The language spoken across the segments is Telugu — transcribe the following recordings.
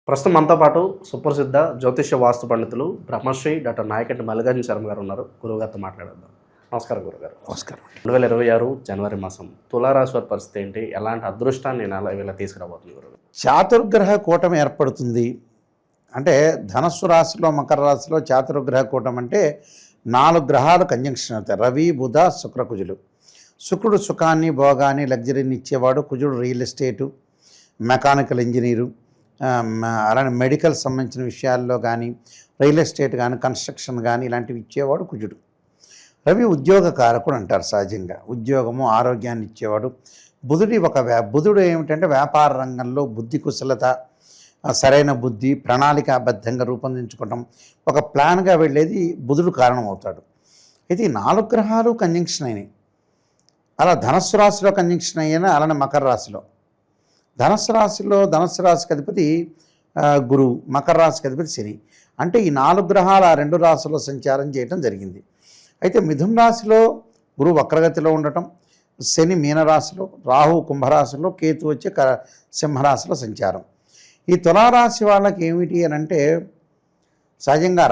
ప్రస్తుతం మనతో పాటు సుప్రసిద్ధ జ్యోతిష్య వాస్తు పండితులు బ్రహ్మశ్రీ డాక్టర్ నాయకంటి మల్లికార్జున శర్మ గారు ఉన్నారు. గురువుగారితో మాట్లాడేద్దాం. నమస్కారం గురుగారు. నమస్కారం. 2026 జనవరి మాసం తులారాశి వారి పరిస్థితి ఏంటి? ఎలాంటి అదృష్టాన్ని నేను ఇలా తీసుకురాబోతుంది గురుగారు? చాతుర్గ్రహ కూటమి ఏర్పడుతుంది. అంటే ధనస్సు రాశిలో మకర రాశిలో చాతుర్గ్రహ కూటమి అంటే 4 గ్రహాలు కంజంక్షన్ అవుతాయి. రవి, బుధ, శుక్ర, కుజులు. శుక్రుడు సుఖాన్ని, భోగాన్ని, లగ్జరీని ఇచ్చేవాడు. కుజుడు రియల్ ఎస్టేటు, మెకానికల్ ఇంజనీరు, అలానే మెడికల్ సంబంధించిన విషయాల్లో కానీ, రియల్ ఎస్టేట్ కానీ, కన్స్ట్రక్షన్ కానీ ఇలాంటివి ఇచ్చేవాడు కుజుడు. రవి ఉద్యోగ కారకుడు అంటారు. సహజంగా ఉద్యోగము, ఆరోగ్యాన్ని ఇచ్చేవాడు. బుధుడు ఏమిటంటే వ్యాపార రంగంలో బుద్ధి కుశలత, సరైన బుద్ధి, ప్రణాళికాబద్ధంగా రూపొందించుకోవటం, ఒక ప్లాన్గా వెళ్ళేది బుధుడు కారణమవుతాడు. అయితే ఈ 4 గ్రహాలు కంజంక్షన్ అయినాయి. అలా ధనస్సు రాశిలో కంజంక్షన్ అయినా, అలానే మకర రాశిలో. ధనస్సు రాశికి అధిపతి గురువు, మకర రాశికి అధిపతి శని. అంటే ఈ 4 గ్రహాలు ఆ 2 రాశుల్లో సంచారం చేయటం జరిగింది. అయితే మిథున రాశిలో గురువు వక్రగతిలో ఉండటం, శని మీనరాశిలో, రాహు కుంభరాశిలో, కేతు వచ్చి సింహరాశిలో సంచారం. ఈ తులారాశి వాళ్ళకి ఏమిటి అని అంటే సహజంగా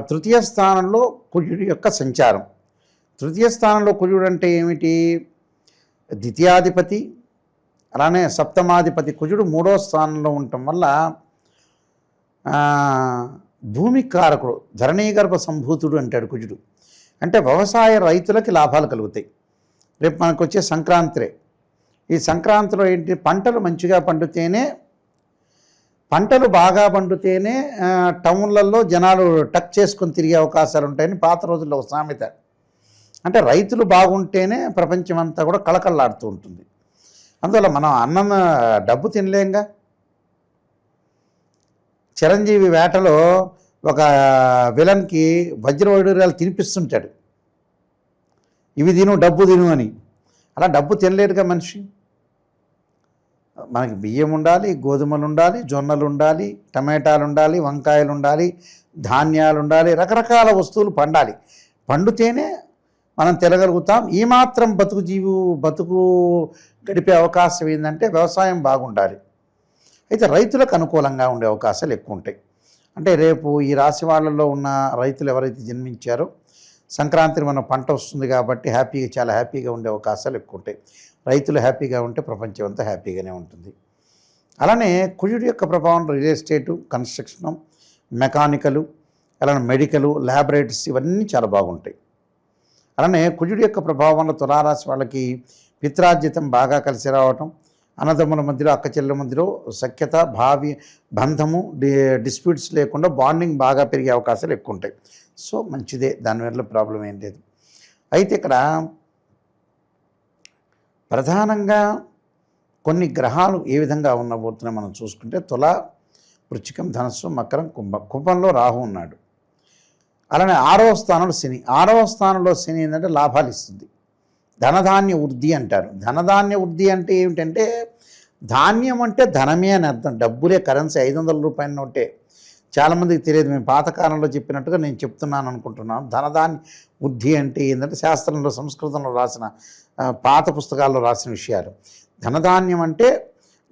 తృతీయ స్థానంలో కుజుడి యొక్క సంచారం. తృతీయ స్థానంలో కుజుడు అంటే ఏమిటి? ద్వితీయాధిపతి, అలానే సప్తమాధిపతి కుజుడు 3వ స్థానంలో ఉండటం వల్ల భూమి కారకుడు, ధరణీగర్భ సంభూతుడు అంటాడు కుజుడు. అంటే వ్యవసాయ రైతులకి లాభాలు కలుగుతాయి. రేపు మనకు వచ్చే సంక్రాంతిరే. ఈ సంక్రాంతిలో ఏంటి? పంటలు మంచిగా పండితేనే, పంటలు బాగా పండితేనే టౌన్లలో జనాలు టక్ చేసుకొని తిరిగే అవకాశాలు ఉంటాయని పాత రోజుల్లో ఒక సామెత. అంటే రైతులు బాగుంటేనే ప్రపంచం అంతా కూడా కళకళలాడుతూ ఉంటుంది. అందువల్ల మనం డబ్బు తినలేంగా. చిరంజీవి వేటలో ఒక విలన్కి వజ్ర వైడూర్యాలు తినిపిస్తుంటాడు, ఇవి తిను, డబ్బు తిను అని. అలా డబ్బు తినలేరుగా మనిషి. మనకి బియ్యం ఉండాలి, గోధుమలు ఉండాలి, జొన్నలు ఉండాలి, టమాటాలు ఉండాలి, వంకాయలు ఉండాలి, ధాన్యాలు ఉండాలి, రకరకాల వస్తువులు పండాలి. పండితేనే మనం తినగలుగుతాం. ఈ మాత్రం బతుకు గడిపే అవకాశం ఏంటంటే వ్యవసాయం బాగుండాలి. అయితే రైతులకు అనుకూలంగా ఉండే అవకాశాలు ఎక్కువ ఉంటాయి. అంటే రేపు ఈ రాశి వాళ్ళల్లో ఉన్న రైతులు ఎవరైతే జన్మించారో సంక్రాంతిని మన పంట వస్తుంది కాబట్టి చాలా హ్యాపీగా ఉండే అవకాశాలు ఎక్కువ ఉంటాయి. రైతులు హ్యాపీగా ఉంటే ప్రపంచం అంతా హ్యాపీగానే ఉంటుంది. అలానే కుజుడి యొక్క ప్రభావం రియల్ ఎస్టేటు, కన్స్ట్రక్షను, మెకానికలు, అలానే మెడికలు, ల్యాబొరేటరీస్ ఇవన్నీ చాలా బాగుంటాయి. అలానే కుజుడి యొక్క ప్రభావం వల్ల తులారాశి వాళ్ళకి పిత్రార్జితం బాగా కలిసి రావటం, అన్నదమ్ముల మధ్యలో, అక్క చెల్లెల మధ్యలో సఖ్యత, బంధము, డిస్ప్యూట్స్ లేకుండా బాండింగ్ బాగా పెరిగే అవకాశాలు ఎక్కువ ఉంటాయి. సో మంచిదే, దానివల్ల ప్రాబ్లం ఏం లేదు. అయితే ఇక్కడ ప్రధానంగా కొన్ని గ్రహాలు ఏ విధంగా ఉండబోతున్నాయి మనం చూసుకుంటే తుల, వృశ్చికం, ధనస్సు, మకరం, కుంభంలో రాహు ఉన్నాడు. అలానే 6వ స్థానంలో శని. 6వ స్థానంలో శని ఏంటంటే లాభాలు ఇస్తుంది. ధనధాన్య వృద్ధి అంటారు. ధనధాన్య వృద్ధి అంటే ఏమిటంటే ధాన్యం అంటే ధనమే అని అర్థం. డబ్బులే, కరెన్సీ 500 రూపాయల నోటే. చాలామందికి తెలియదు. మేము పాతకాలంలో చెప్పినట్టుగా నేను చెప్తున్నాను అనుకుంటున్నాను. ధనధాన్య వృద్ధి అంటే ఏంటంటే శాస్త్రంలో, సంస్కృతంలో రాసిన పాత పుస్తకాల్లో రాసిన విషయాలు. ధనధాన్యం అంటే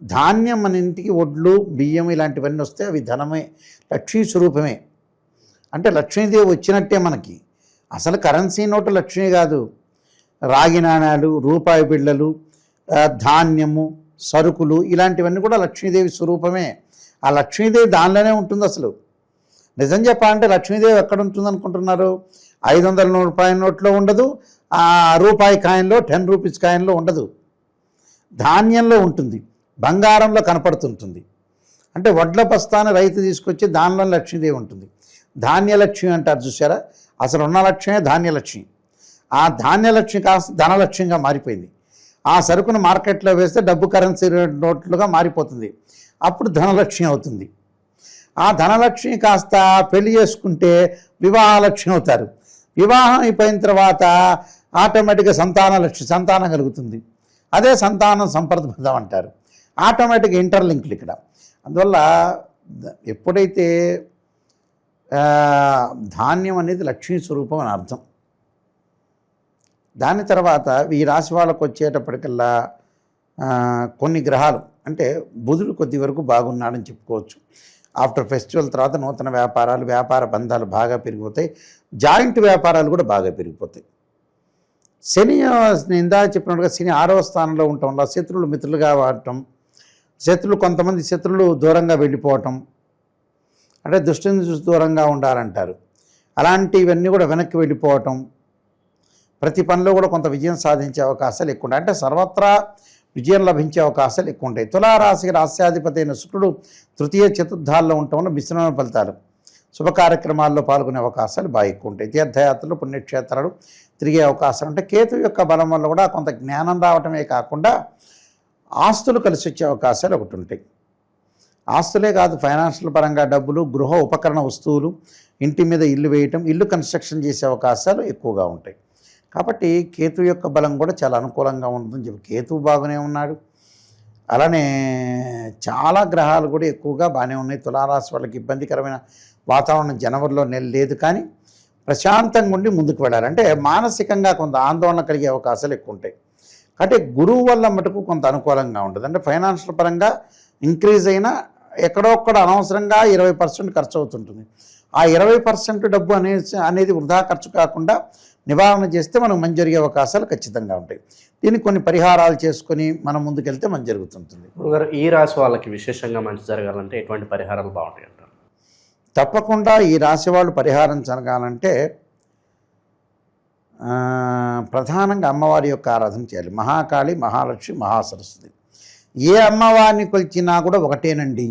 ధాన్యం మన ఇంటికి ఒడ్లు, బియ్యం ఇలాంటివన్నీ వస్తే అవి ధనమే, లక్ష్మీ స్వరూపమే. అంటే లక్ష్మీదేవి వచ్చినట్టే మనకి. అసలు కరెన్సీ నోటు లక్ష్మీ కాదు. రాగి నాణాలు, రూపాయి బిళ్ళలు, ధాన్యము, సరుకులు ఇలాంటివన్నీ కూడా లక్ష్మీదేవి స్వరూపమే. ఆ లక్ష్మీదేవి దానిలోనే ఉంటుంది. అసలు నిజం చెప్పాలంటే లక్ష్మీదేవి ఎక్కడ ఉంటుంది అనుకుంటున్నారు? 500 రూపాయల నోట్లో ఉండదు, ఆ రూపాయి కాయిన్లో, 10 రూపీస్ కాయిన్లో ఉండదు. ధాన్యంలో ఉంటుంది, బంగారంలో కనపడుతుంటుంది. అంటే వడ్ల బస్తాన్ని రైతు తీసుకొచ్చి దానిలో లక్ష్మీదేవి ఉంటుంది. ధాన్యలక్ష్మి అంటారు చూసారా? అసలు ఉన్న లక్ష్యమే ధాన్యలక్ష్మి. ఆ ధాన్యలక్ష్మి కాస్త ధనలక్ష్యంగా మారిపోయింది. ఆ సరుకును మార్కెట్లో వేస్తే డబ్బు కరెన్సీ నోట్లుగా మారిపోతుంది. అప్పుడు ధనలక్ష్మి అవుతుంది. ఆ ధనలక్ష్మి కాస్త పెళ్లి చేసుకుంటే వివాహలక్ష్మి అవుతారు. వివాహం అయిపోయిన తర్వాత ఆటోమేటిక్గా సంతానం కలుగుతుంది. అదే సంతానం సంప్రదింపదం అంటారు. ఆటోమేటిక్గా ఇంటర్లింక్లు ఇక్కడ. అందువల్ల ఎప్పుడైతే ధాన్యం అనేది లక్ష్మీ స్వరూపం అని అర్థం. దాని తర్వాత ఈ రాశి వాళ్ళకు వచ్చేటప్పటికల్లా కొన్ని గ్రహాలు అంటే బుధుడు కొద్ది వరకు బాగున్నాడని చెప్పుకోవచ్చు. ఆఫ్టర్ ఫెస్టివల్ తర్వాత నూతన వ్యాపారాలు, వ్యాపార బంధాలు బాగా పెరిగిపోతాయి. జాయింట్ వ్యాపారాలు కూడా బాగా పెరిగిపోతాయి. శని నేను ఇందాక చెప్పినట్టుగా శని 6వ స్థానంలో ఉండటం వల్ల శత్రువులు మిత్రులుగా వాడటం, కొంతమంది శత్రువులు దూరంగా వెళ్ళిపోవటం, అంటే దుష్టుని చూసి దూరంగా ఉండాలంటారు. అలాంటివన్నీ కూడా వెనక్కి వెళ్ళిపోవటం, ప్రతి పనిలో కూడా కొంత విజయం సాధించే అవకాశాలు ఎక్కువ ఉంటాయి. అంటే సర్వత్రా విజయం లభించే అవకాశాలు ఎక్కువ ఉంటాయి. తులారాశికి రాస్యాధిపతి అయిన శుక్రుడు తృతీయ చతుర్థాల్లో ఉండటం వల్ల మిశ్రమ ఫలితాలు, శుభ కార్యక్రమాల్లో పాల్గొనే అవకాశాలు బాగా ఎక్కువ ఉంటాయి. తీర్థయాత్రలు, పుణ్యక్షేత్రాలు తిరిగే అవకాశం అంటే కేతు యొక్క బలం వల్ల కూడా కొంత జ్ఞానం రావటమే కాకుండా ఆస్తులు కలిసి వచ్చే అవకాశాలు ఒకటి ఉంటాయి. ఆస్తులే కాదు, ఫైనాన్షియల్ పరంగా డబ్బులు, గృహ ఉపకరణ వస్తువులు, ఇంటి మీద ఇల్లు వేయటం, ఇల్లు కన్స్ట్రక్షన్ చేసే అవకాశాలు ఎక్కువగా ఉంటాయి. కాబట్టి కేతు యొక్క బలం కూడా చాలా అనుకూలంగా ఉంటుందని చెప్పి కేతువు బాగానే ఉన్నాడు. అలానే చాలా గ్రహాలు కూడా ఎక్కువగా బాగానే ఉన్నాయి. తులారాశి వాళ్ళకి ఇబ్బందికరమైన వాతావరణం జనవరిలో నెల లేదు, కానీ ప్రశాంతంగా ఉండి ముందుకు వెళ్ళాలి. అంటే మానసికంగా కొంత ఆందోళన కలిగే అవకాశాలు ఎక్కువ ఉంటాయి. అంటే గురువు వల్ల మటుకు కొంత అనుకూలంగా ఉంటుంది. అంటే ఫైనాన్షియల్ పరంగా ఇంక్రీజ్ అయినా ఎక్కడొక్కడ అనవసరంగా 20% ఖర్చు అవుతుంటుంది. ఆ 20% డబ్బు అనేది వృధా ఖర్చు కాకుండా నివారణ చేస్తే మనకు మంచి జరిగే అవకాశాలు ఖచ్చితంగా ఉంటాయి. దీనికి కొన్ని పరిహారాలు చేసుకొని మనం ముందుకెళ్తే మంచి జరుగుతుంటుంది. గురుగారు, ఈ రాశి వాళ్ళకి విశేషంగా మంచి జరగాలంటే ఎటువంటి పరిహారాలు బాగుంటాయి అంటారు? తప్పకుండా ఈ రాశి వాళ్ళు పరిహారం జరగాలంటే ప్రధానంగా అమ్మవారి యొక్క ఆరాధన చేయాలి. మహాకాళి, మహాలక్ష్మి, మహాసరస్వతి. ఏ అమ్మవారిని కొలిచినా కూడా ఒకటేనండి.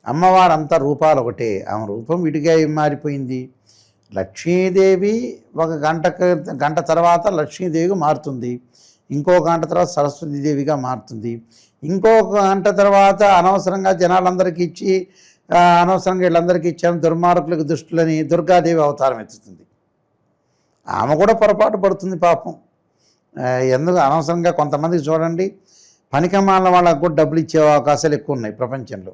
అమ్మవారు అంతా రూపాలు ఒకటే. ఆమె రూపం విడిగా ఏం మారిపోయింది. లక్ష్మీదేవి ఒక గంట తర్వాత లక్ష్మీదేవిగా మారుతుంది, ఇంకో గంట తర్వాత సరస్వతీదేవిగా మారుతుంది, ఇంకొక గంట తర్వాత అనవసరంగా జనాలందరికీ ఇచ్చి అనవసరంగా వీళ్ళందరికీ ఇచ్చాము దుర్మార్గులకు దుష్టులని దుర్గాదేవి అవతారం ఎత్తుతుంది. ఆమె కూడా పొరపాటు పడుతుంది పాపం. ఎందుకు అనవసరంగా కొంతమందికి చూడండి, పనికమాల వాళ్ళకు కూడా డబ్బులు ఇచ్చే అవకాశాలు ఎక్కువ ఉన్నాయి ప్రపంచంలో.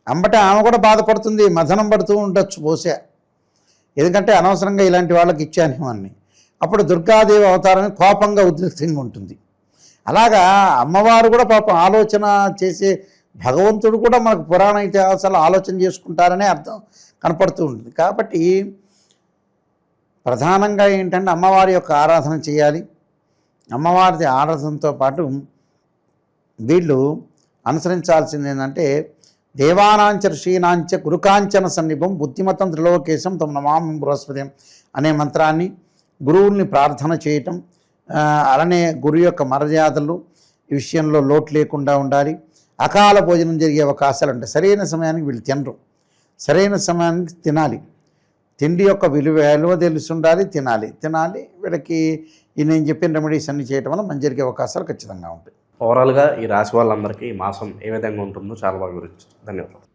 అంబటే ఆమె కూడా బాధపడుతుంది, మదనం పడుతూ ఉండొచ్చు బహుశా, ఎందుకంటే అనవసరంగా ఇలాంటి వాళ్ళకి ఇచ్చాను అని. అప్పుడు దుర్గాదేవి అవతారం కోపంగా ఉద్రిక్తంగా ఉంటుంది. అలాగా అమ్మవారు కూడా పాపం ఆలోచన చేసే భగవంతుడు కూడా మనకు పురాణ ఇతిహాసాలు ఆలోచన చేసుకుంటారనే అర్థం కనపడుతూ ఉంటుంది. కాబట్టి ప్రధానంగా ఏంటంటే అమ్మవారి యొక్క ఆరాధన చేయాలి. అమ్మవారి ఆరాధనతో పాటు వీళ్ళు అనుసరించాల్సింది ఏంటంటే దేవానాంచ ఋషీనాంచ గురుకాంచన సన్నిభం బుద్ధిమతం త్రిలోకేశం తమ నమామి బృహస్పతిం అనే మంత్రాన్ని, గురువుల్ని ప్రార్థన చేయటం, అలానే గురువు యొక్క మర్యాదలు ఈ విషయంలో లోటు లేకుండా ఉండాలి. అకాల భోజనం జరిగే అవకాశాలు ఉంటాయి. సరైన సమయానికి వీళ్ళు తినరు, సరైన సమయానికి తినాలి. తిండి యొక్క విలువ తెలిసి ఉండాలి, తినాలి. వీళ్ళకి ఈ నేను చెప్పిన రెమెడీస్ అన్ని చేయటం వల్ల మంచి జరిగే అవకాశాలు ఖచ్చితంగా ఉంటాయి. ఓవరాల్గా ఈ రాశి వాళ్ళందరికీ ఈ మాసం ఏ విధంగా ఉంటుందో చాలా బాగా వివరించారు. ధన్యవాదాలు.